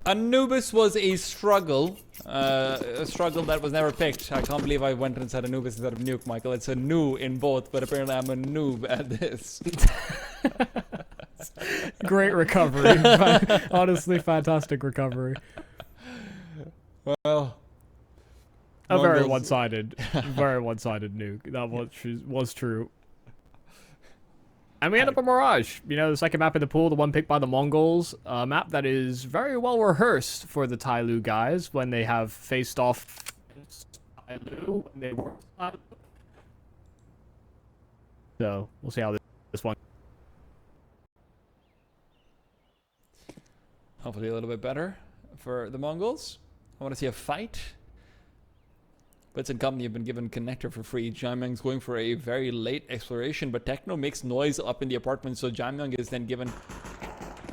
Anubis was a struggle that was never picked. I can't believe I went and said Anubis instead of Nuke, Michael. It's a new in both, but apparently I'm a noob at this. Great recovery. Honestly, fantastic recovery. Well, a very one-sided nuke. That was true. And we end up a Mirage. You know, the second map in the pool, the one picked by the Mongols. A map that is very well rehearsed for the TYLOO guys when they have faced off TYLOO when they were. So, we'll see how this one. Hopefully a little bit better for the Mongols. I want to see a fight. bLitz and company have been given connector for free. Jamyang's going for a very late exploration, but Techno makes noise up in the apartment, so Jamyang is then given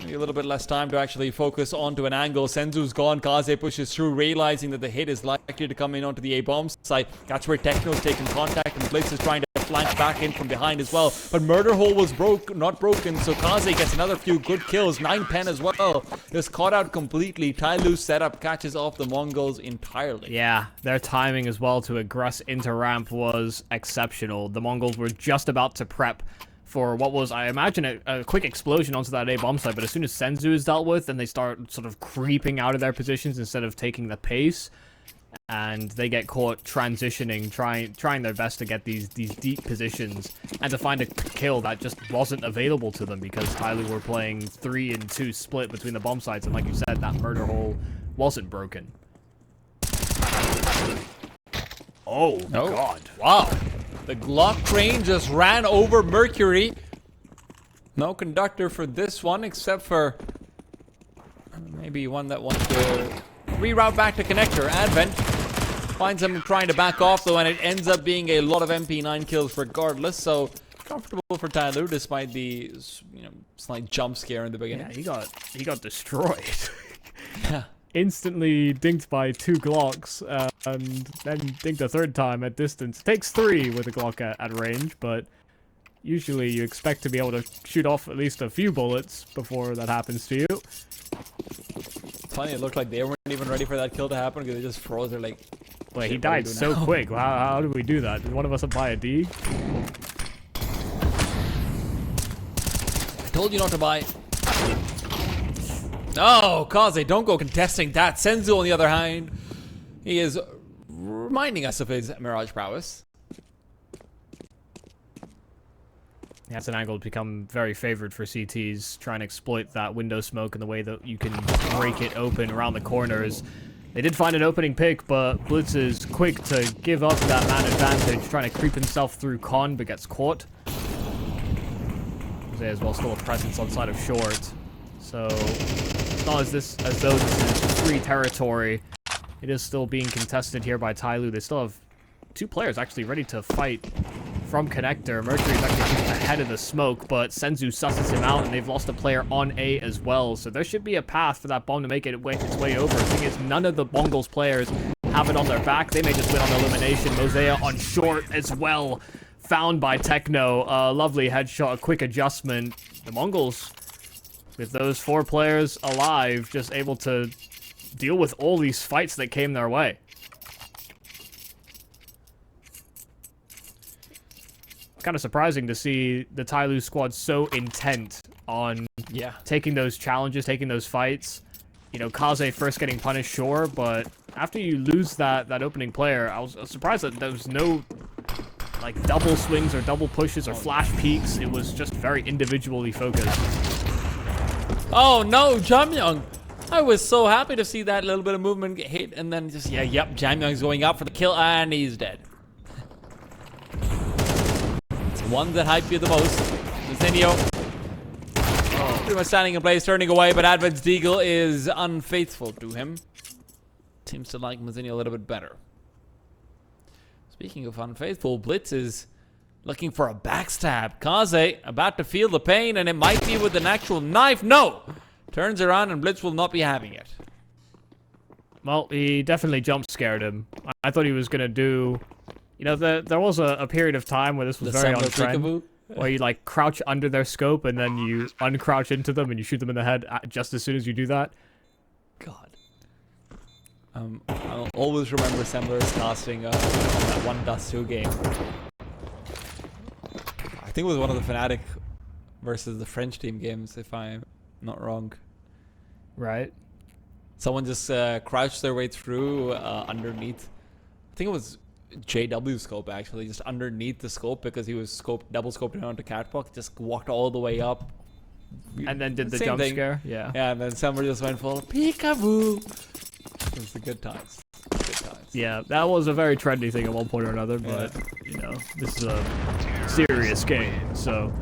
maybe a little bit less time to actually focus onto an angle. Senzu's gone. Kaze pushes through, realizing that the hit is likely to come in onto the A-bomb site. That's where Techno's taking contact, and bLitz is trying to flank back in from behind as well. But Murder Hole was not broken, so Kaze gets another few good kills. 9 pen as well. Just caught out completely. TYLOO's setup catches off the Mongols entirely. Yeah, their timing as well to aggress into ramp was exceptional. The Mongols were just about to prep for what was, I imagine, a quick explosion onto that A-bomb site, but as soon as Mzinho is dealt with, and they start sort of creeping out of their positions instead of taking the pace, and they get caught transitioning, trying their best to get these deep positions, and to find a kill that just wasn't available to them because TYLOO were playing 3-2 split between the bomb sites, and like you said, that Murder Hole wasn't broken. Oh, God. Wow. The Glock train just ran over Mercury. No conductor for this one, except for maybe one that wants to reroute back to connector. Advent finds him trying to back off, though, and it ends up being a lot of MP9 kills regardless. So comfortable for TYLOO, despite the slight jump scare in the beginning. Yeah, he got destroyed. Yeah. Instantly dinked by 2 Glocks, and then dinked a third time at distance. Takes 3 with a Glock at range, but usually you expect to be able to shoot off at least a few bullets before that happens to you. It's funny, it looked like they weren't even ready for that kill to happen because they just froze. They're like, wait, he died so quick. How did we do that? Did one of us apply a D? I told you not to buy. No, Kaze, don't go contesting that. Mzinho, on the other hand, he is reminding us of his Mirage prowess. That's an angle to become very favored for CTs, trying to exploit that window smoke in the way that you can break it open around the corners. They did find an opening pick, but bLitz is quick to give up that man advantage, trying to creep himself through con, but gets caught. Jose as well still a presence on side of short. So it's not as though this is free territory. It is still being contested here by TYLOO. They still have 2 players actually ready to fight from connector. Mercury's actually ahead of the smoke, but Mzinho susses him out, and they've lost a player on A as well. So there should be a path for that bomb to make its way over. The thing is, none of the Mongols players have it on their back. They may just win on elimination. Moseyuh on short as well, found by Techno. Lovely headshot, a quick adjustment. The Mongols, with those 4 players alive, just able to deal with all these fights that came their way. Kind of surprising to see the TYLOO squad so intent on taking those challenges, taking those fights. You know, Kaze first getting punished, sure, but after you lose that opening player, I was surprised that there was no like double swings or double pushes or flash peeks. It was just very individually focused. Oh no, Jamyang! I was so happy to see that little bit of movement get hit, and then just, Jamyang's going up for the kill, and he's dead. It's the one that hyped you the most. Mzinho. Pretty much standing in place, turning away, but Advent's Deagle is unfaithful to him. Seems to like Mzinho a little bit better. Speaking of unfaithful, bLitz is looking for a backstab. Kaze about to feel the pain, and it might be with an actual knife. No! Turns around, and bLitz will not be having it. Well, he definitely jump scared him. I thought he was going to do... You know, there was a period of time where this was very on trend, where you, like, crouch under their scope, and then you uncrouch into them, and you shoot them in the head just as soon as you do that. God. I'll always remember Semler's casting on that one Dust 2 game. I think it was one of the Fnatic versus the French team games, if I'm not wrong. Right. Someone just crouched their way through underneath. I think it was JW scope actually, just underneath the scope because he was double scoped onto Catwalk. Just walked all the way up. And then did the Same jump thing. scare. Yeah. Yeah, and then Semler just went full peekaboo. It was the good times. Good times. Yeah, that was a very trendy thing at one point or another, but, you know, this is a serious game, so...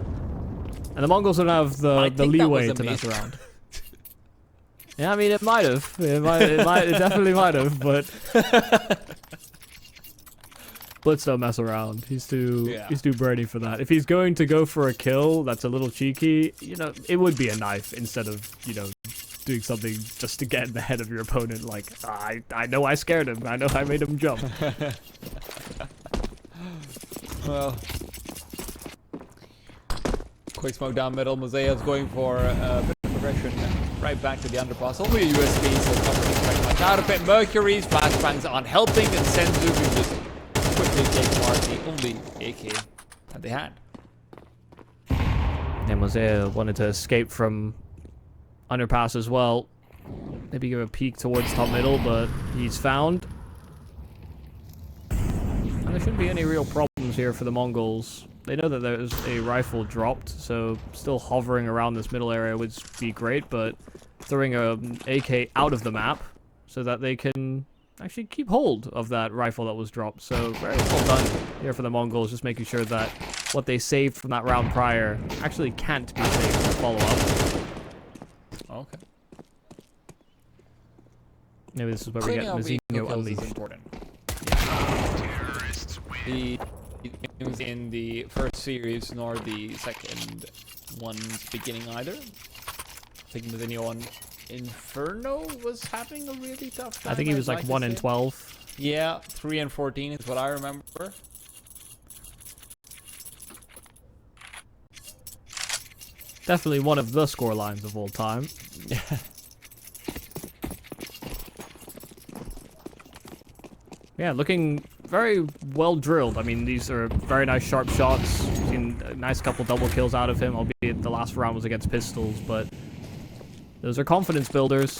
And the Mongols don't have the leeway to mess around. Yeah, I mean, it might have. It definitely might have, but... Blitz don't mess around. He's too brainy for that. If he's going to go for a kill that's a little cheeky, you know, it would be a knife instead of, you know, doing something just to get in the head of your opponent. Like, I know I scared him. I know I made him jump. Well, quick smoke down middle. Moseyuh's going for a bit of progression right back to the underpass. Only a USB, so covering very much out of it. Mercury's flashbangs aren't helping, and Senzu can just quickly take apart the only AK that they had. And Moseyuh wanted to escape from underpass as well. Maybe give a peek towards top middle, but he's found. And there shouldn't be any real problems here for the Mongols. They know that there's a rifle dropped, so still hovering around this middle area would be great, but throwing an AK out of the map so that they can actually keep hold of that rifle that was dropped. So very well done here for the Mongols, just making sure that what they saved from that round prior actually can't be saved for follow-up. Okay. Maybe this is where we get Mzinho unleashed. Important. The games in the first series nor the second one's beginning either. I think Mzinho on Inferno was having a really tough time. I think he was like 1 in 12. Yeah, 3 and 14 is what I remember. Definitely one of the score lines of all time. Yeah. Yeah, looking very well drilled. I mean, these are very nice sharp shots. Seen a nice couple double kills out of him, albeit the last round was against pistols, but those are confidence builders.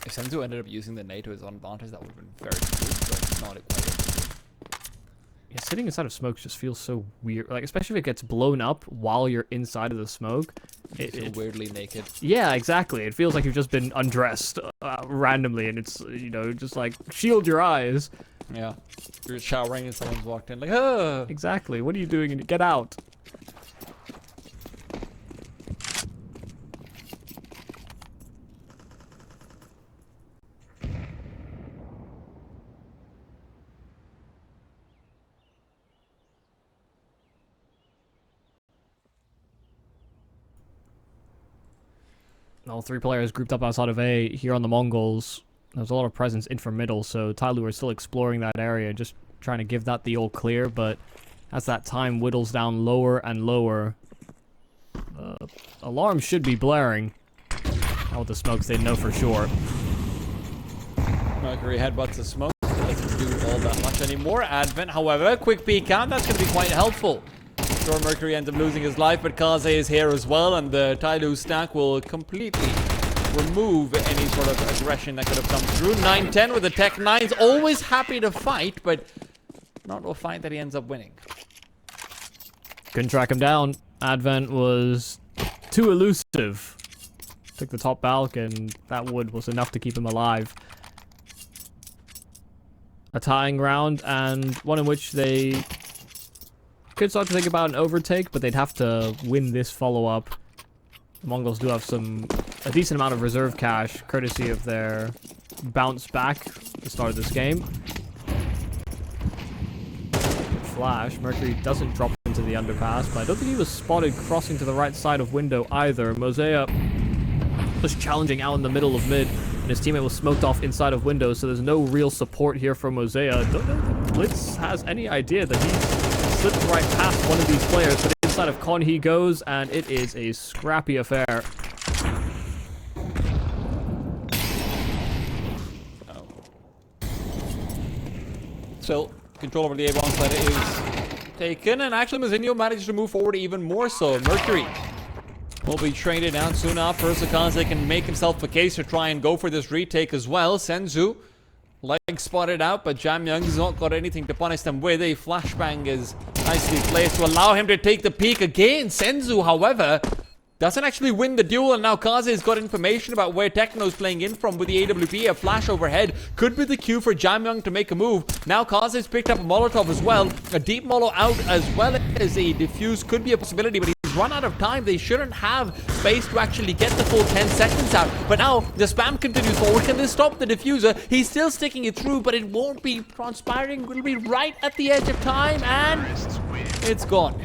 If Senzu ended up using the nade to his own advantage, that would have been very good, but not quite. Yeah, sitting inside of smoke just feels so weird. Like, especially if it gets blown up while you're inside of the smoke. It weirdly naked. Yeah, exactly. It feels like you've just been undressed randomly, and it's, you know, just like, shield your eyes. Yeah. You're showering and someone's walked in like, oh! Exactly. What are you doing? Get out. All three players grouped up outside of A here on the Mongols. There's a lot of presence in from middle, so TYLOO are still exploring that area, just trying to give that the all clear, but as that time whittles down lower and lower, alarms should be blaring. Now with the smokes, they know for sure. Mercury headbutts the smoke. Doesn't do all that much anymore. Advent, however, quick peek out. That's going to be quite helpful. Sure, Mercury ends up losing his life, but Kaze is here as well, and the TYLOO stack will completely remove any sort of aggression that could have come through. 9-10 with the Tech 9's always happy to fight, but not a fight that he ends up winning. Couldn't track him down. Advent was too elusive. Took the top balk, and that wood was enough to keep him alive. A tying round, and one in which they could start to think about an overtake, but they'd have to win this follow-up. The Mongols do have a decent amount of reserve cash, courtesy of their bounce back at the start of this game. Good flash. Mercury doesn't drop into the underpass, but I don't think he was spotted crossing to the right side of window either. Moseyuh was challenging out in the middle of mid, and his teammate was smoked off inside of window, so there's no real support here from Moseyuh. Don't know if bLitz has any idea that he's slipped right past one of these players, but inside side of Con he goes, and it is a scrappy affair. Oh. Still, control over the A bomb side is taken, and actually Mzinho managed to move forward even more so. Mercury will be traded down soon after. Sakaze can make himself a case to try and go for this retake as well. Mzinho, leg spotted out, but Jamyoung's not got anything to punish them with. A flashbang is nicely placed to allow him to take the peak again. Mzinho, however, doesn't actually win the duel, and now Kaze's got information about where Techno's playing in from with the AWP. A flash overhead could be the cue for Jamyoung to make a move. Now Kaze's picked up a Molotov as well. A deep Molo out as well as a defuse could be a possibility, but he's run out of time. They shouldn't have space to actually get the full 10 seconds out. But now the spam continues forward. Can they stop the diffuser? He's still sticking it through, but it won't be transpiring. It'll be right at the edge of time, and it's gone.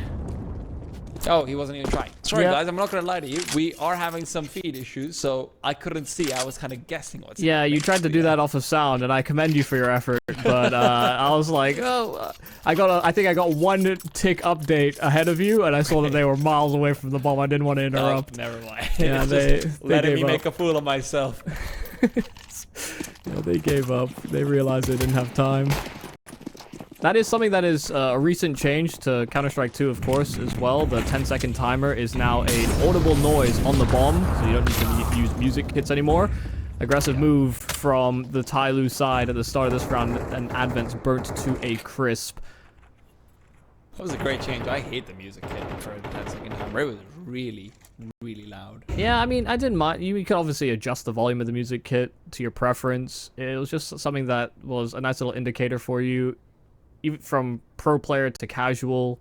Oh, he wasn't even trying. Sorry, guys, I'm not going to lie to you. We are having some feed issues, so I couldn't see. I was kind of guessing what's happening. Yeah, you tried to do that off of sound, and I commend you for your effort. But I was like, I think I got one tick update ahead of you, and I saw that they were miles away from the bomb. I didn't want to interrupt. Oh, never mind. Yeah, they letting me gave make up. a fool of myself. Yeah, they gave up. They realized they didn't have time. That is something that is a recent change to Counter-Strike 2, of course, as well. The 10-second timer is now an audible noise on the bomb, so you don't need to use music hits anymore. Aggressive move from the TYLOO side at the start of this round, and Advent's burnt to a crisp. That was a great change. I hate the music hit for the 10-second timer. It was really, really loud. Yeah, I mean, I didn't mind. You could obviously adjust the volume of the music kit to your preference. It was just something that was a nice little indicator for you. Even from pro player to casual,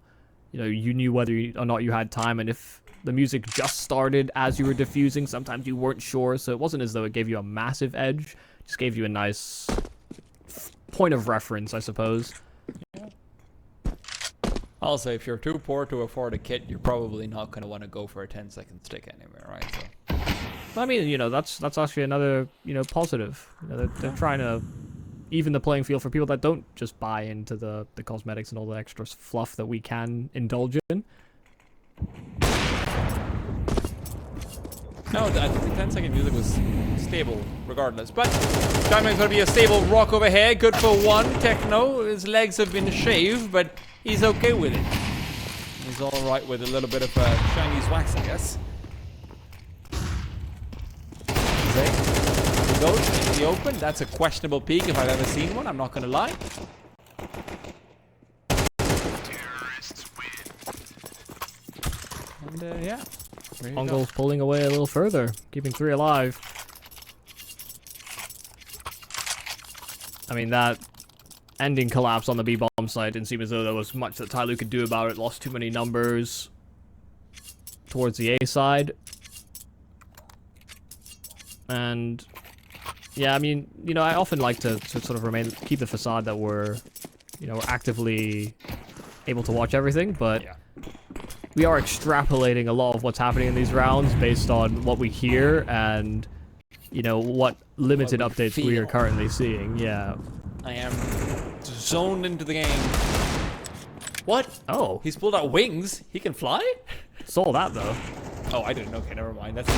you know, you knew whether or not you had time, and if the music just started as you were diffusing, sometimes you weren't sure, so it wasn't as though it gave you a massive edge. It just gave you a nice point of reference, I suppose. Yeah. Also, if you're too poor to afford a kit, you're probably not going to want to go for a 10-second stick anyway, right? So. I mean, you know, that's actually another, you know, positive. You know, they're trying to even the playing field for people that don't just buy into the cosmetics and all the extra fluff that we can indulge in. No, I think the 10-second music was stable regardless. But Diamond's going to be a stable rock over here. Good for one. Techno, his legs have been shaved, but he's okay with it. He's alright with a little bit of Chinese wax, I guess. He goes into the open. That's a questionable peek if I've ever seen one. I'm not going to lie. And yeah. TheMongolz pulling away a little further, keeping 3 alive. I mean, that ending collapse on the B-bomb side didn't seem as though there was much that TYLOO could do about it. Lost too many numbers towards the A side. And yeah, I mean, you know, I often like to sort of keep the facade that we're, you know, actively able to watch everything, but yeah. We are extrapolating a lot of what's happening in these rounds based on what we hear and, you know, what limited updates we are currently seeing. Yeah. I am zoned into the game. What? Oh. He's pulled out wings. He can fly? Saw that, though. Oh, I didn't. Okay, never mind. That's...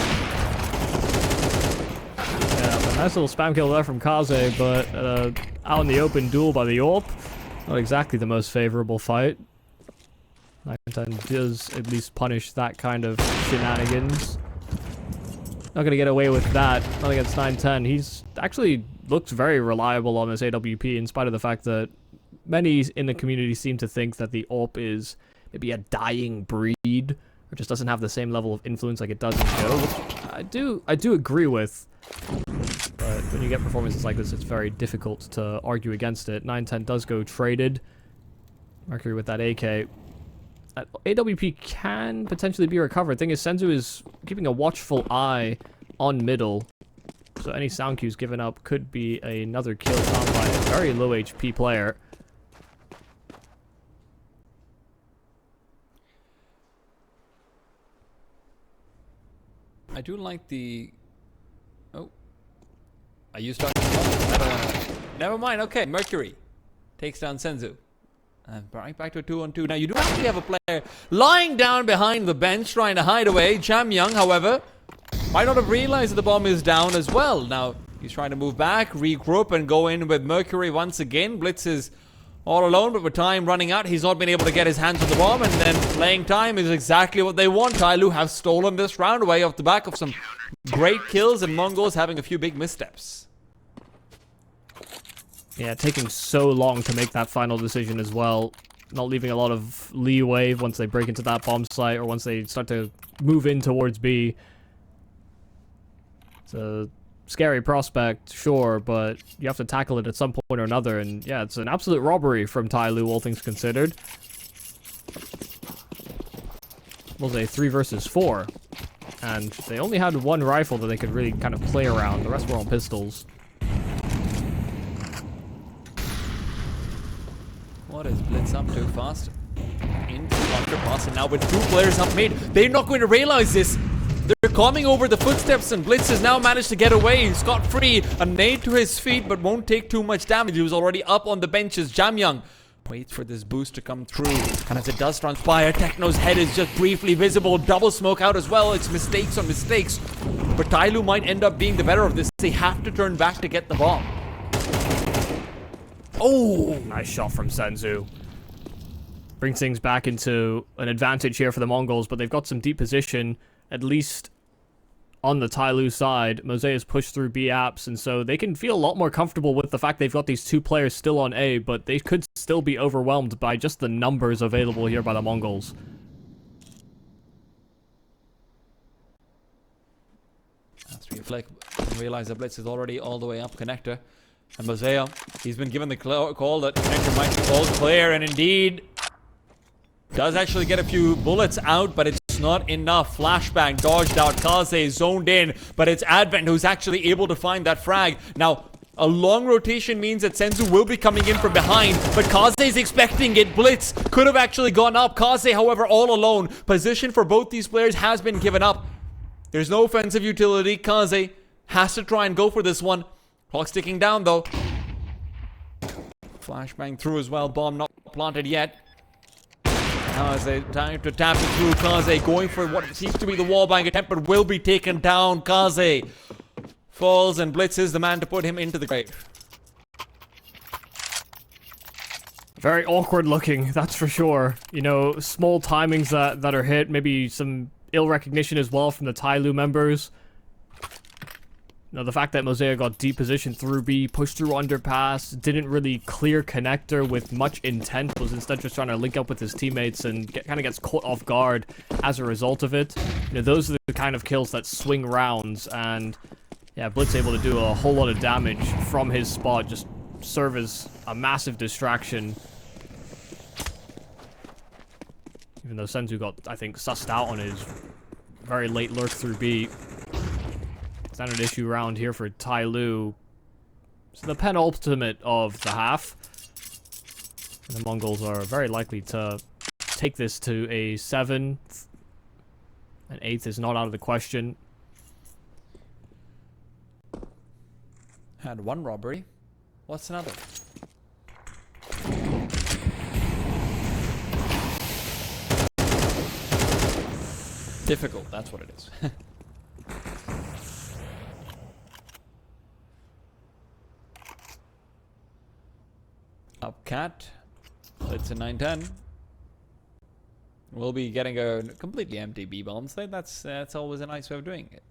Yeah, a nice little spam kill there from Kaze, but out in the open duel by the AWP. Not exactly the most favorable fight. 910 does at least punish that kind of shenanigans. Not going to get away with that. Not against 910. He's actually looked very reliable on this AWP in spite of the fact that many in the community seem to think that the AWP is maybe a dying breed or just doesn't have the same level of influence like it does in Go, which I do agree with. But when you get performances like this, it's very difficult to argue against it. 910 does go traded. Mercury with that AK. AWP can potentially be recovered. Thing is, Mzinho is keeping a watchful eye on middle. So any sound cues given up could be another kill found by a very low HP player. I do like the... Oh. Are you starting? I don't want to... Never mind. Okay, Mercury takes down Mzinho. And right back to a 2-on-2. Now, you do actually have a player lying down behind the bench trying to hide away. Jamyoung, however, might not have realized that the bomb is down as well. Now, he's trying to move back, regroup, and go in with Mercury once again. bLitz is all alone, but with time running out, he's not been able to get his hands on the bomb, and then playing time is exactly what they want. TYLOO have stolen this round away off the back of some great kills, and TheMongolz having a few big missteps. Yeah, taking so long to make that final decision as well. Not leaving a lot of leeway once they break into that bomb site or once they start to move in towards B. It's a scary prospect, sure, but you have to tackle it at some point or another. And yeah, it's an absolute robbery from TYLOO, all things considered. Well, they 3 versus 4. And they only had one rifle that they could really kind of play around. The rest were on pistols. What is bLitz up to? Fast into underpass, and now with 2 players up mid, they're not going to realize this. They're coming over the footsteps, and bLitz has now managed to get away scot-free. A nade to his feet, but won't take too much damage. He was already up on the benches. Jamyoung waits for this boost to come through, and as it does transpire, Techno's head is just briefly visible. Double smoke out as well. It's mistakes on mistakes, but TYLOO might end up being the better of this. They have to turn back to get the bomb. Oh! Nice shot from Mzinho. Brings things back into an advantage here for the Mongols, but they've got some deep position, at least on the TYLOO side. Moseyuh has pushed through B apps, and so they can feel a lot more comfortable with the fact they've got these 2 players still on A, but they could still be overwhelmed by just the numbers available here by the Mongols. After you flick, realize that bLitz is already all the way up connector. And Moseyuh, he's been given the call that connector might be all clear, and indeed does actually get a few bullets out, but it's not enough. Flashbang dodged out. Kaze zoned in, but it's Advent who's actually able to find that frag. Now, a long rotation means that Mzinho will be coming in from behind, but Kaze's expecting it. bLitz could have actually gone up. Kaze, however, all alone. Position for both these players has been given up. There's no offensive utility. Kaze has to try and go for this one. Clock's ticking down, though. Flashbang through as well. Bomb not planted yet. Now as they time to tap it through, Kaze going for what seems to be the wallbang attempt, but will be taken down. Kaze falls, and bLitz is the man to put him into the grave. Very awkward looking, that's for sure. You know, small timings that are hit, maybe some ill recognition as well from the TYLOO members. Now, the fact that Moseyuh got deep position through B, pushed through underpass, didn't really clear connector with much intent, was instead just trying to link up with his teammates and kind of gets caught off guard as a result of it. You know, those are the kind of kills that swing rounds, and yeah, bLitz able to do a whole lot of damage from his spot, just serve as a massive distraction. Even though Mzinho got, I think, sussed out on his very late lurk through B. Standard issue round here for TYLOO. It's the penultimate of the half. And the Mongols are very likely to take this to a 7th. An 8th is not out of the question. Had 1 robbery. What's another? Difficult, that's what it is. Up cat. It's a 9-10. We'll be getting a completely empty B bomb slate. That's always a nice way of doing it.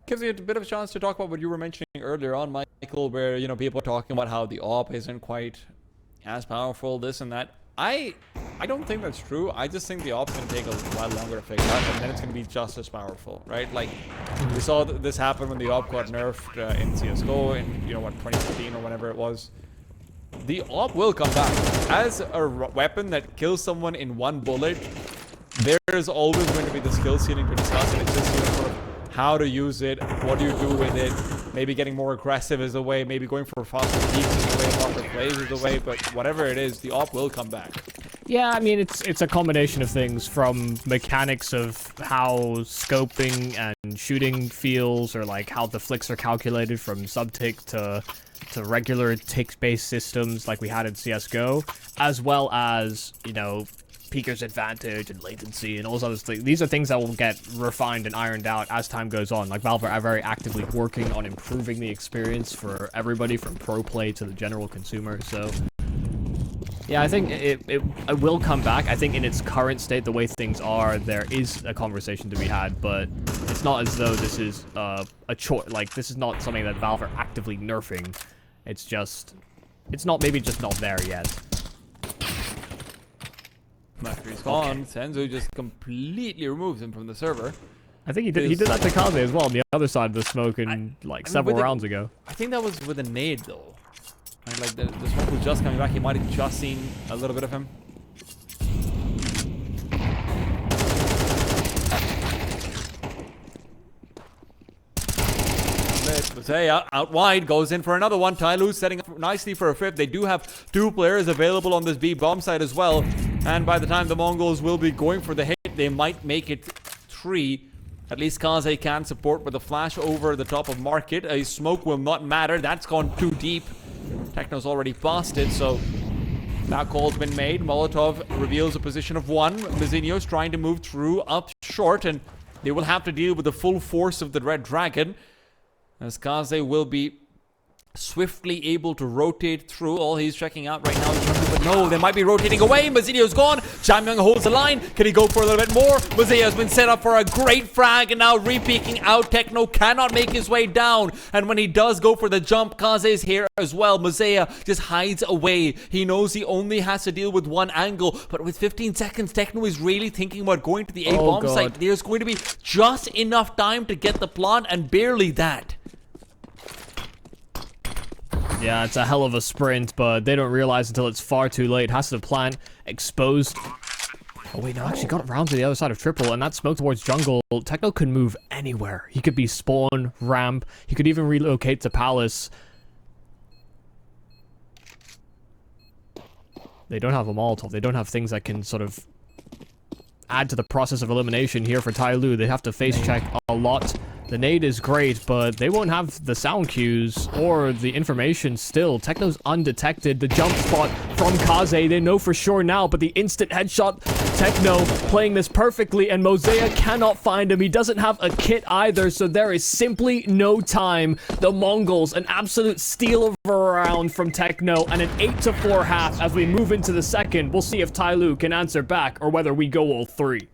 Gives you a bit of a chance to talk about what you were mentioning earlier on, Michael, where, you know, people are talking about how the AWP isn't quite as powerful, this and that. I don't think that's true. I just think the AWP's going to take a while longer to figure out, and then it's going to be just as powerful, right? Like, we saw this happen when the AWP got nerfed in CSGO in, you know, what, 2015 or whenever it was. The AWP will come back. As a weapon that kills someone in 1 bullet, there's always going to be the skill ceiling to discuss, and it's just, you know, sort of how to use it, what do you do with it, maybe getting more aggressive is a way, maybe going for faster peaks is a way, faster plays is a way, but whatever it is, the AWP will come back. Yeah, I mean, it's a combination of things, from mechanics of how scoping and shooting feels, or like how the flicks are calculated from sub-tick to regular tick-based systems like we had in CSGO, as well as, you know, peeker's advantage and latency and all those other things. These are things that will get refined and ironed out as time goes on. Like, Valve are very actively working on improving the experience for everybody from pro play to the general consumer, so yeah, I think it will come back. I think in its current state, the way things are, there is a conversation to be had, but it's not as though this is a choice. Like, this is not something that Valve are actively nerfing. It's just, it's not, maybe just not there yet. After he's gone, Mzinho just completely removes him from the server. I think he did that to Kaze as well on the other side of the smoke several rounds ago. I think that was with a nade though. And like the smoke was just coming back. He might have just seen a little bit of him. Moseyuh out wide, goes in for another one. TYLOO setting up nicely for a fifth. They do have 2 players available on this B bomb side as well. And by the time the Mongols will be going for the hit, they might make it 3. At least Kaze can support with a flash over the top of Market. A smoke will not matter. That's gone too deep. Techno's already past it, so that call's been made. Molotov reveals a position of 1. Mzinho's trying to move through up short, and they will have to deal with the full force of the Red Dragon, as Kaze will be swiftly able to rotate through. All he's checking out right now is Jungkook, but no, they might be rotating away. Mzinho's gone. Jamyoung holds the line. Can he go for a little bit more? Moseyuh has been set up for a great frag, and now re-peeking out. Techno cannot make his way down, and when he does go for the jump, Kaze is here as well. Moseyuh just hides away. He knows he only has to deal with one angle, but with 15 seconds, Techno is really thinking about going to the A bomb site. There's going to be just enough time to get the plant, and barely that. Yeah, it's a hell of a sprint, but they don't realize until it's far too late. Has to plant, exposed. Oh wait, no, actually got around to the other side of triple, and that smoke towards jungle. Techno could move anywhere. He could be spawn, ramp. He could even relocate to palace. They don't have a Molotov. They don't have things that can sort of add to the process of elimination here for TYLOO. They have to face check a lot. The nade is great, but they won't have the sound cues or the information still. Techno's undetected. The jump spot from Kaze, they know for sure now, but the instant headshot, Techno playing this perfectly, and Moseyuh cannot find him. He doesn't have a kit either, so there is simply no time. The Mongols, an absolute steal of a round from Techno, and an 8-4 half as we move into the second. We'll see if TYLOO can answer back, or whether we go all 3.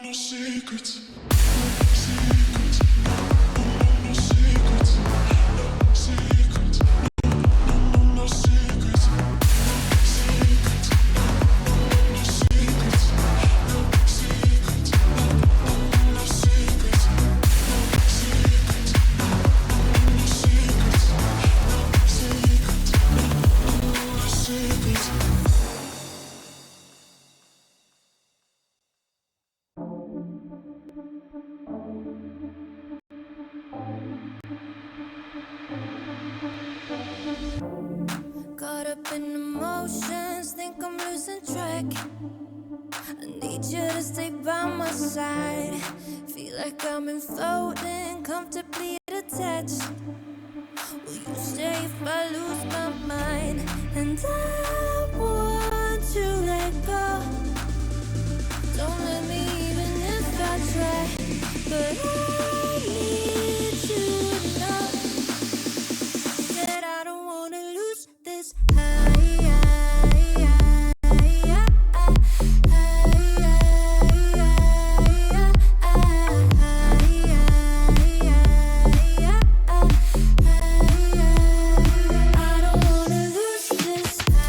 No secrets. Caught up in emotions, think I'm losing track. I need you to stay by my side. Feel like I'm floating, comfortably attached. Will you stay if I lose my mind? And I want to let go. Don't let me even if I try. But I need you to know that I don't want to lose this high. I don't wanna lose this high.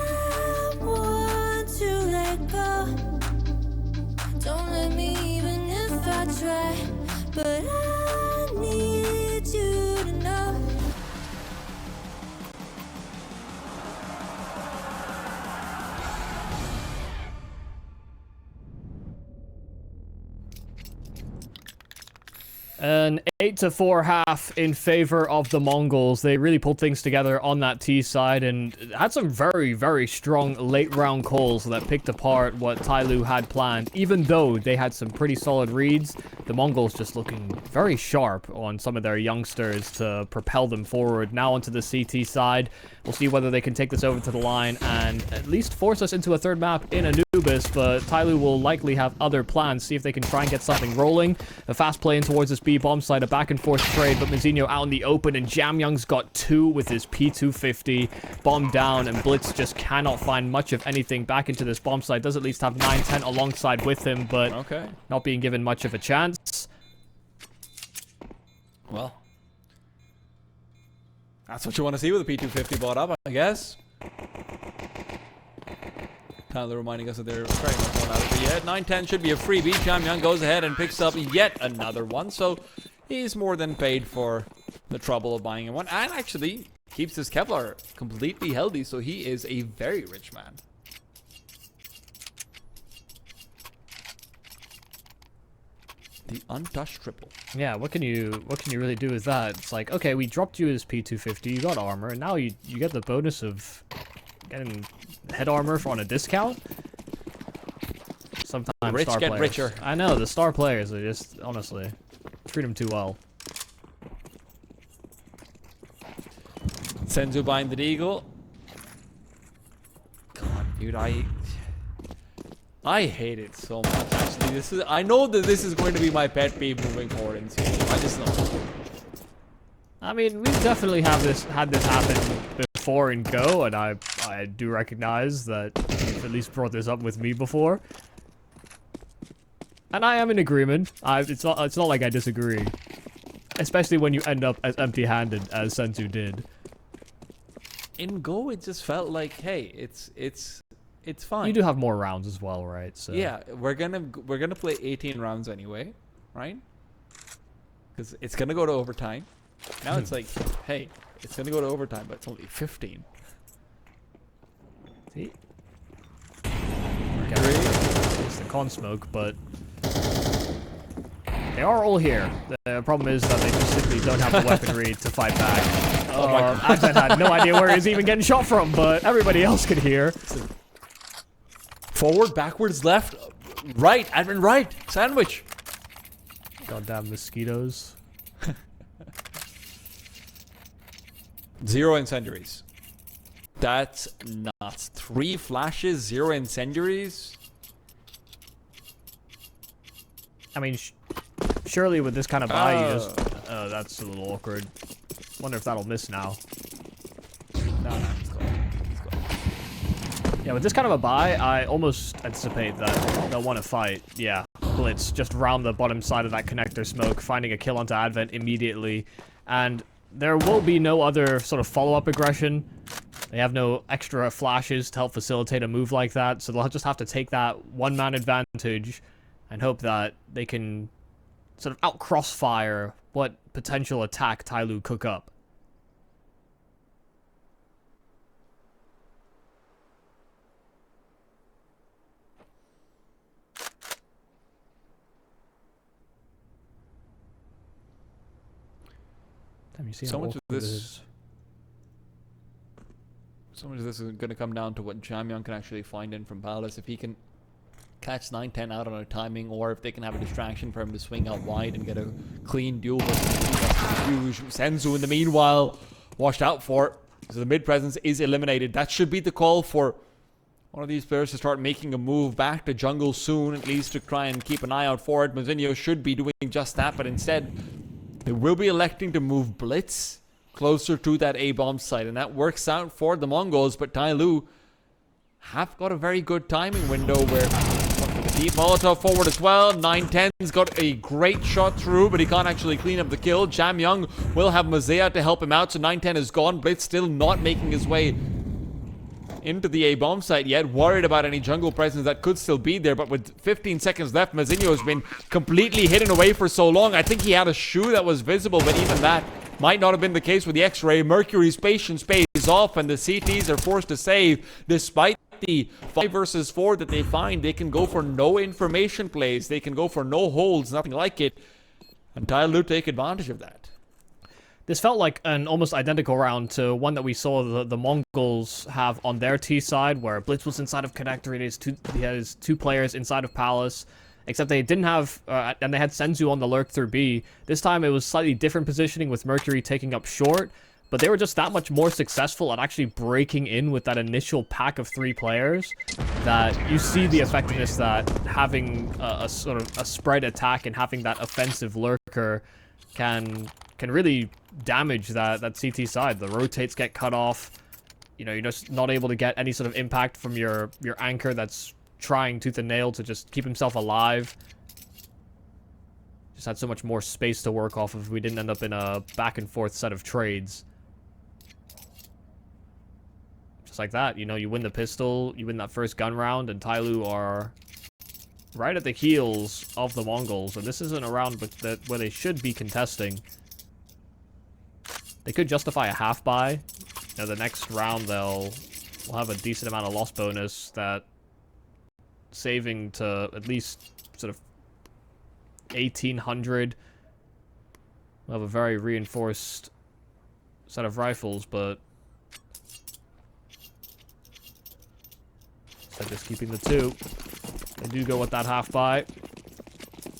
I want to let go. Don't let me even if I try. But I need you to know. An 8-4 half in favor of the Mongols. They really pulled things together on that T side and had some very, very strong late round calls that picked apart what TYLOO had planned. Even though they had some pretty solid reads, the Mongols just looking very sharp on some of their youngsters to propel them forward. Now onto the CT side. We'll see whether they can take this over to the line and at least force us into a third map in Anubis, but TYLOO will likely have other plans. See if they can try and get something rolling. A fast play in towards this B bomb site, a back and forth trade, but Mzinho out in the open, and Jamyoung's got 2 with his P250. Bomb down, and bLitz just cannot find much of anything back into this bomb site. Does at least have 9-10 alongside with him, but not being given much of a chance. Well, that's what you want to see with the P250 bought up, I guess. Kind of reminding us that they're very much one out of it yet. 9-10 should be a freebie. Jamyoung goes ahead and picks up yet another one, so he's more than paid for the trouble of buying one, and actually keeps his Kevlar completely healthy, so he is a very rich man. The untouched triple. Yeah, what can you really do with that? It's like, okay, we dropped you his P250, you got armor, and now you get the bonus of getting head armor on a discount. Sometimes rich star get players. richer. I know, the star players are just, honestly, treat them too well. Mzinho buying the Deagle. God, dude, I hate it so much. Actually, I know that this is going to be my pet peeve moving forward in CSGO. I just know. I mean, we've definitely had this happen before in Go, and I do recognize that you've at least brought this up with me before. And I am in agreement. It's not like I disagree. Especially when you end up as empty-handed as Mzinho did. In Go, it just felt like, hey, it's fine. You do have more rounds as well, right? So yeah, we're gonna play 18 rounds anyway, right? Because it's gonna go to overtime. Now it's like, hey, it's gonna go to overtime, but it's only 15. See? It's the con smoke, but they are all here. The problem is that they just simply don't have the weaponry to fight back. Oh my God. Advent had no idea where he was even getting shot from, but everybody else could hear. Forward, backwards, left, right, Advent right, sandwich. Goddamn mosquitoes. 0 incendiaries. That's nuts. 3 flashes, 0 incendiaries. I mean, surely with this kind of buy, you just... Oh, that's a little awkward. Wonder if that'll miss now. No, it's gone. It's gone. Yeah, with this kind of a buy, I almost anticipate that they'll want to fight. Yeah, bLitz just round the bottom side of that connector smoke, finding a kill onto Advent immediately. And there will be no other sort of follow-up aggression. They have no extra flashes to help facilitate a move like that, so they'll just have to take that one-man advantage and hope that they can sort of out-crossfire what potential attack TYLOO cook up. Damn, you see So how much of awkward this is going to come down to what Jamyoung can actually find in from bLitz. If he can catch 9-10 out on a timing, or if they can have a distraction for him to swing out wide and get a clean duel versus huge. Mzinho, in the meanwhile, washed out for it. So the mid presence is eliminated. That should be the call for one of these players to start making a move back to jungle soon, at least to try and keep an eye out for it. Moseyuh should be doing just that, but instead, they will be electing to move bLitz closer to that A-bomb site, and that works out for the Mongols, but TYLOO have got a very good timing window where the deep Molotov forward as well. 9-10's got a great shot through, but he can't actually clean up the kill. Jamyoung will have Moseyuh to help him out, so 9-10 is gone. bLitz still not making his way into the A bomb site yet, worried about any jungle presence that could still be there. But with 15 seconds left, Mzinho has been completely hidden away for so long. I think he had a shoe that was visible, but even that might not have been the case with the X-ray. Mercury's patience pays off, and the CTs are forced to save. Despite the 5 versus 4 that they find, they can go for no information plays. They can go for no holds, nothing like it. And TYLOO take advantage of that. This felt like an almost identical round to one that we saw the Mongols have on their T side, where bLitz was inside of Connector. He has two players inside of Palace, except they didn't have, and they had Mzinho on the lurk through B. This time it was slightly different positioning with Mercury taking up short, but they were just that much more successful at actually breaking in with that initial pack of 3 players, that you see the effectiveness that having a sort of a spread attack and having that offensive lurker can really damage that CT side. The rotates get cut off. You know, you're just not able to get any sort of impact from your anchor that's trying tooth and nail to just keep himself alive. Just had so much more space to work off of if we didn't end up in a back and forth set of trades. Just like that, you know, you win the pistol, you win that first gun round, and TYLOO are right at the heels of the Mongols. And this isn't a round where they should be contesting. They could justify a half buy. You know, the next round will have a decent amount of loss bonus that saving to at least sort of 1,800. We'll have a very reinforced set of rifles, but instead just keeping the 2. They do go with that half buy.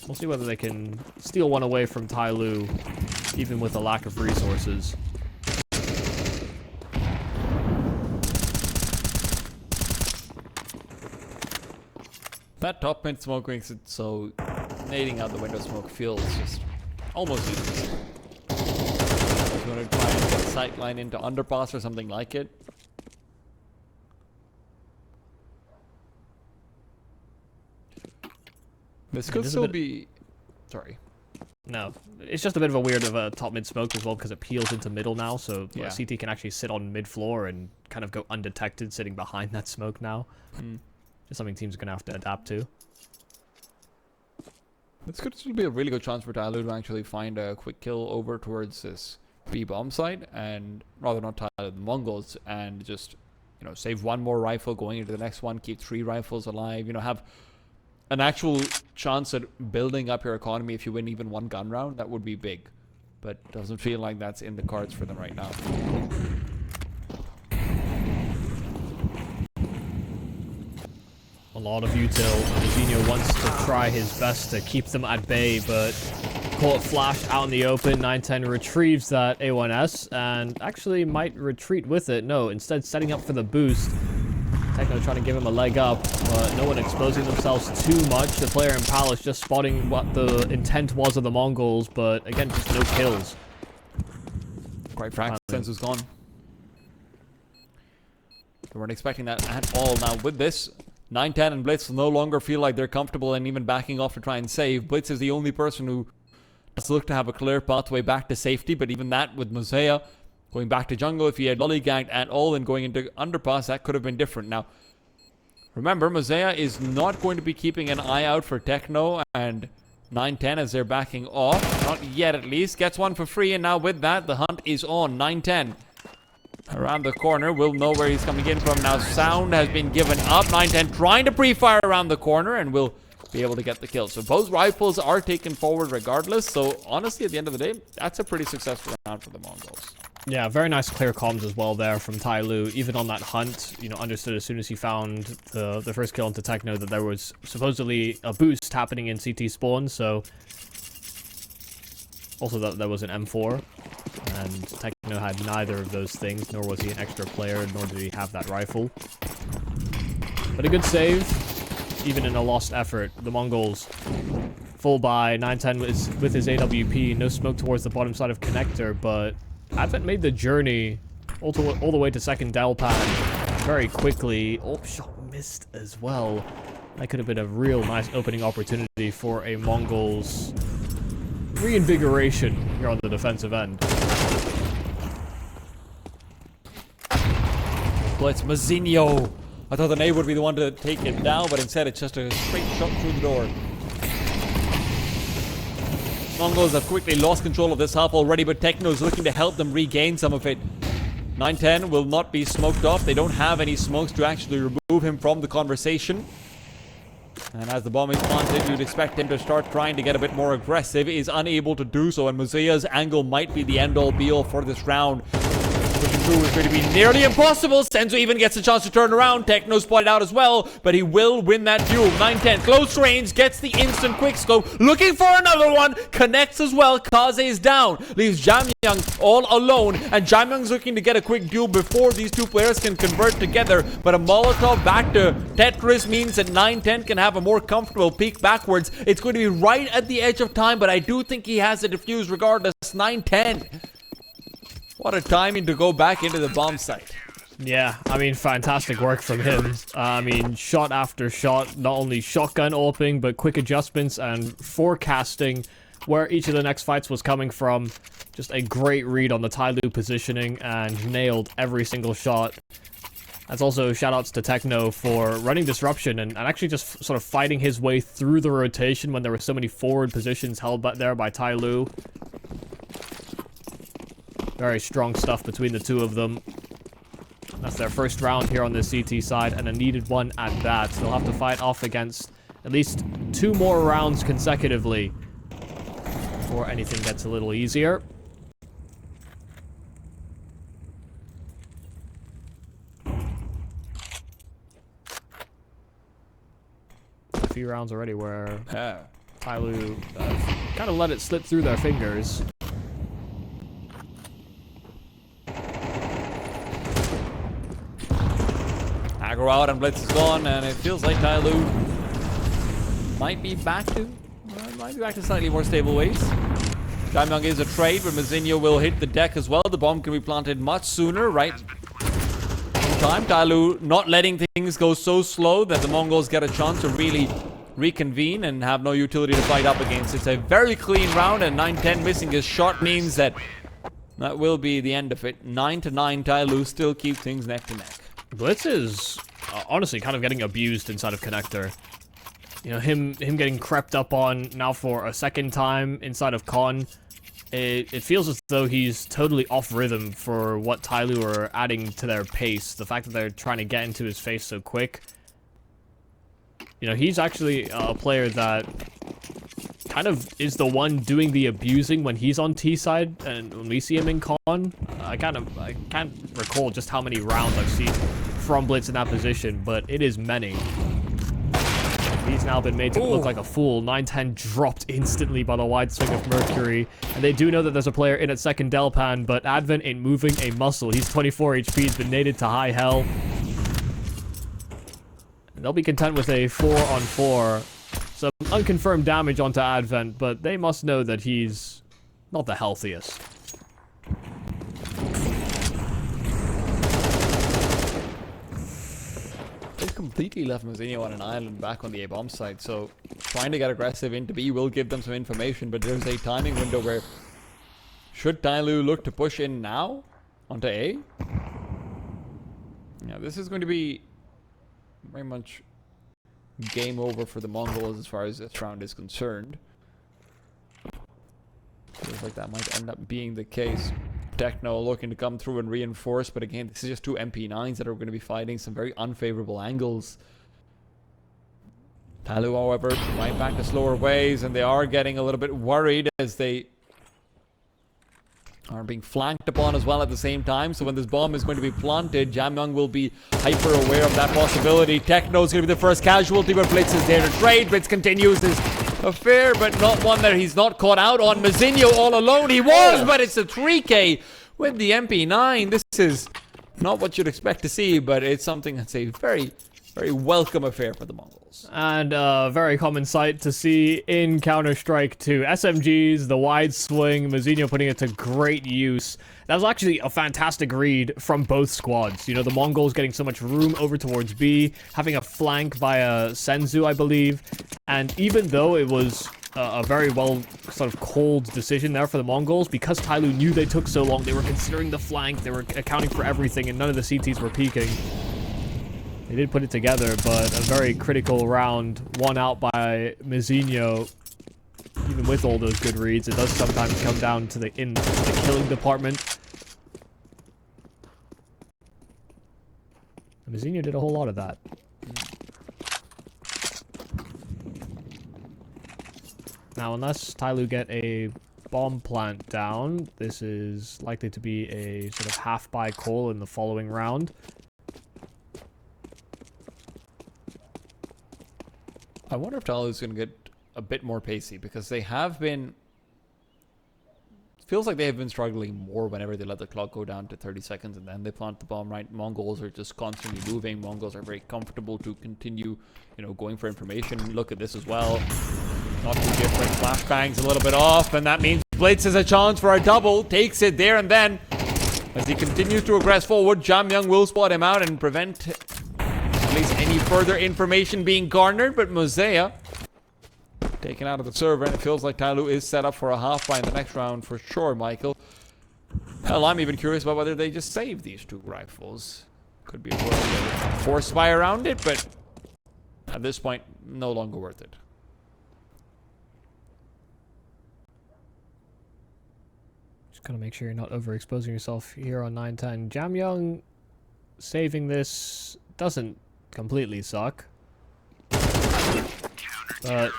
We'll see whether they can steal one away from TYLOO, even with a lack of resources. That top mid smoke makes it so nading out the window smoke feels just almost useless. If you want to try and get sight line into underpass or something like it. This could still be... Sorry. No, it's just a bit of a weird of a top mid smoke as well, because it peels into middle now, so Yeah. CT can actually sit on mid floor and kind of go undetected sitting behind that smoke now. Just something teams are going to have to adapt to. This could still be a really good chance for TYLOO to actually find a quick kill over towards this B bomb site, and rather not TYLOO, the Mongols, and just, you know, save one more rifle going into the next one, keep 3 rifles alive, you know, have an actual chance at building up your economy if you win even 1 gun round. That would be big, but doesn't feel like that's in the cards for them right now. A lot of util. Mzinho wants to try his best to keep them at bay, but caught flash out in the open. 910 retrieves that A1S and actually might retreat with it. No, instead setting up for the boost. Techno trying to give him a leg up, but no one exposing themselves too much. The player in Palace just spotting what the intent was of the Mongols, but again, just no kills. Quite frankly, sense was gone. They weren't expecting that at all. Now with this, 910 and bLitz will no longer feel like they're comfortable and even backing off to try and save. bLitz is the only person who does look to have a clear pathway back to safety, but even that with Moseyuh going back to jungle, if he had lollygagged at all and going into underpass, that could have been different. Now, remember, Moseyuh is not going to be keeping an eye out for Techno and 910 as they're backing off. Not yet, at least. Gets one for free, and now with that, the hunt is on. 910 around the corner. We'll know where he's coming in from. Now, sound has been given up. 910 trying to pre-fire around the corner, and will be able to get the kill. So both rifles are taken forward regardless. So honestly, at the end of the day, that's a pretty successful round for the Mongols. Yeah, very nice clear comms as well there from TYLOO. Even on that hunt, you know, understood as soon as he found the first kill into Techno that there was supposedly a boost happening in CT spawn, so also that there was an M4, and Techno had neither of those things, nor was he an extra player, nor did he have that rifle. But a good save, even in a lost effort. The Mongols full buy, 910 with his AWP, no smoke towards the bottom side of Connector, but Advent made the journey all the way to second Del pad very quickly. Oh, shot missed as well. That could have been a real nice opening opportunity for a Mongols reinvigoration here on the defensive end. blitz. Mzinho. I thought the nade would be the one to take it down, but instead it's just a straight shot through the door. Mongols have quickly lost control of this half already, but Techno is looking to help them regain some of it. 910 will not be smoked off. They don't have any smokes to actually remove him from the conversation. And as the bomb is planted, you'd expect him to start trying to get a bit more aggressive. He is unable to do so, and Moseyuh's angle might be the end-all be-all for this round. Pushing through is going to be nearly impossible. Senzu even gets a chance to turn around. Techno spotted out as well, but he will win that duel. 910, close range, gets the instant quickscope. Looking for another one. Connects as well. Kaze is down. Leaves Jamyoung all alone, and Jamyoung's looking to get a quick duel before these two players can convert together. But a Molotov back to Tetris means that 910 can have a more comfortable peek backwards. It's going to be right at the edge of time, but I do think he has a defuse regardless. 910. What a timing to go back into the bomb site. Yeah, I mean, fantastic work from him. I mean, shot after shot, not only shotgun opening, but quick adjustments and forecasting where each of the next fights was coming from. Just a great read on the TYLOO positioning and nailed every single shot. That's also shoutouts to Techno for running disruption and actually just sort of fighting his way through the rotation when there were so many forward positions held back there by TYLOO. Very strong stuff between the two of them. That's their first round here on the CT side, and a needed one at that. They'll have to fight off against at least 2 more rounds consecutively before anything gets a little easier. A few rounds already where TYLOO kind of let it slip through their fingers. Aggro out and Blitz is gone, and it feels like TYLOO might be back to slightly more stable ways. Jamyoung is a trade, but Mzinho will hit the deck as well. The bomb can be planted much sooner, right? Time TYLOO not letting things go so slow that the Mongols get a chance to really reconvene and have no utility to fight up against. It's a very clean round, and 910 missing his shot means that will be the end of it. 9-9, TYLOO still keep things neck to neck. Blitz is honestly kind of getting abused inside of Connector. You know, him getting crept up on now for a second time inside of Con. It feels as though he's totally off rhythm for what TYLOO are adding to their pace. The fact that they're trying to get into his face so quick. You know, he's actually a player that kind of is the one doing the abusing when he's on T side, and when we see him in Con. I can't recall just how many rounds I've seen from Blitz in that position, but it is many. He's now been made to look like a fool. 910 dropped instantly by the wide swing of Mercury, and they do know that there's a player in at second Delpan, but Advent ain't moving a muscle. He's 24 HP, he's been naded to high hell. And they'll be content with a 4-on-4. Some unconfirmed damage onto Advent, but they must know that he's not the healthiest. They've completely left Moseyuh on an island back on the A-bomb side, so trying to get aggressive into B will give them some information, but there's a timing window where should TYLOO look to push in now onto A? Yeah, this is going to be very much game over for the Mongols as far as this round is concerned. Feels like that might end up being the case. Techno looking to come through and reinforce, but again, this is just 2 MP9s that are going to be fighting some very unfavorable angles. TYLOO, however, right back to slower ways, and they are getting a little bit worried as they are being flanked upon as well at the same time. So when this bomb is going to be planted, Jamyoung will be hyper aware of that possibility. Techno is going to be the first casualty, but Blitz is there to trade. Blitz continues this affair, but not one that he's not caught out on. Mzinho all alone. He was, but it's a 3K with the MP9. This is not what you'd expect to see, but it's something that's a very, very welcome affair for the Mongols. And a very common sight to see in Counter-Strike 2. SMGs, the wide swing, Mzinho putting it to great use. That was actually a fantastic read from both squads. You know, the Mongols getting so much room over towards B, having a flank via Senzu, I believe. And even though it was a very well sort of called decision there for the Mongols. Because TYLOO knew they took so long, they were considering the flank, they were accounting for everything, and none of the CTs were peeking. They did put it together, but a very critical round, won out by Mzinho. Even with all those good reads, it does sometimes come down to the killing department. Mzinho did a whole lot of that. Now, unless TYLOO get a bomb plant down, this is likely to be a sort of half-buy call in the following round. I wonder if TYLOO is going to get a bit more pacey, because they have been... Feels like they have been struggling more whenever they let the clock go down to 30 seconds and then they plant the bomb, right? Mongols are just constantly moving. Mongols are very comfortable to continue, you know, going for information. Look at this as well. Not too different. Flashbangs a little bit off, and that means bLitz has a chance for a double. Takes it there and then. As he continues to progress forward, Jamyoung will spot him out and prevent at least any further information being garnered. But Moseyuh taken out of the server, and it feels like TYLOO is set up for a half-buy in the next round for sure, Michael. Hell, I'm even curious about whether they just save these two rifles. Could be a world of force buy around it, but at this point, no longer worth it. Just gotta make sure you're not overexposing yourself here on 9-10. Jamyoung saving this doesn't completely suck, but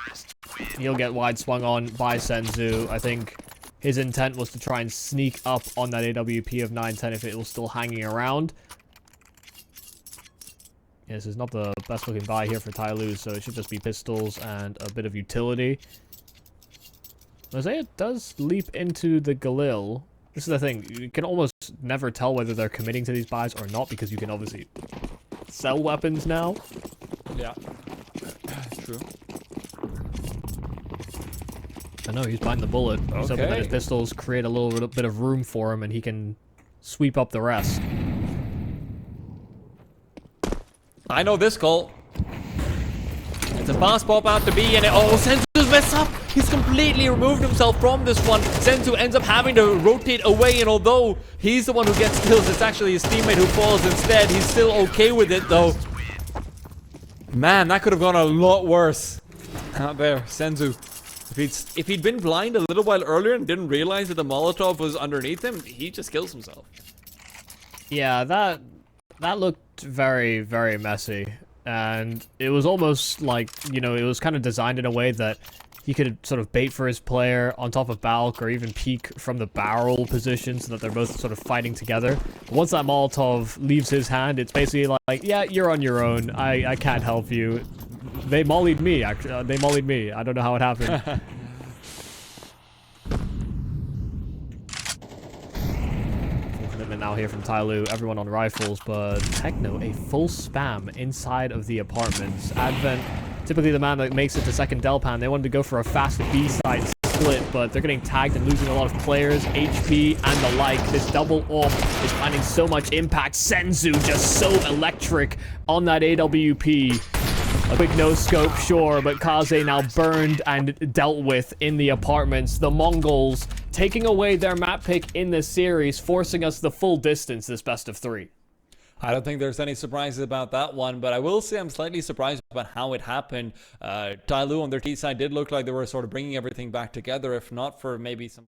he'll get wide swung on by Mzinho. I think his intent was to try and sneak up on that AWP of 9-10 if it was still hanging around. Yeah, this is not the best looking buy here for TYLOO, so it should just be pistols and a bit of utility. Moseyuh does leap into the Galil. This is the thing, you can almost never tell whether they're committing to these buys or not, because you can obviously sell weapons now. Yeah, true. I know, he's buying the bullet. He's hoping that his pistols create a little bit of room for him and he can sweep up the rest. I know this goal. It's a pass pop out to B, and Mzinho's messed up. He's completely removed himself from this one. Mzinho ends up having to rotate away, and although he's the one who gets kills, it's actually his teammate who falls instead. He's still okay with it, though. Man, that could have gone a lot worse. Out there, Mzinho. If he'd been blind a little while earlier and didn't realize that the Molotov was underneath him, he just kills himself. Yeah, that looked very, very messy. And it was almost like, you know, it was kind of designed in a way that he could sort of bait for his player on top of Balk or even peek from the barrel position so that they're both sort of fighting together. But once that Molotov leaves his hand, it's basically like, yeah, you're on your own. I can't help you. They mollied me, actually. They mollied me. I don't know how it happened. Commitment now here from TYLOO. Everyone on rifles, but Techno, a full spam inside of the apartments. Advent, typically the man that makes it to second Delpan. They wanted to go for a fast B-side split, but they're getting tagged and losing a lot of players, HP, and the like. This double off is finding so much impact. Mzinho just so electric on that AWP. A quick no-scope, sure, but Kaze now burned and dealt with in the apartments. The Mongols taking away their map pick in this series, forcing us the full distance this best of 3. I don't think there's any surprises about that one, but I will say I'm slightly surprised about how it happened. TYLOO on their T side did look like they were sort of bringing everything back together, if not for maybe some...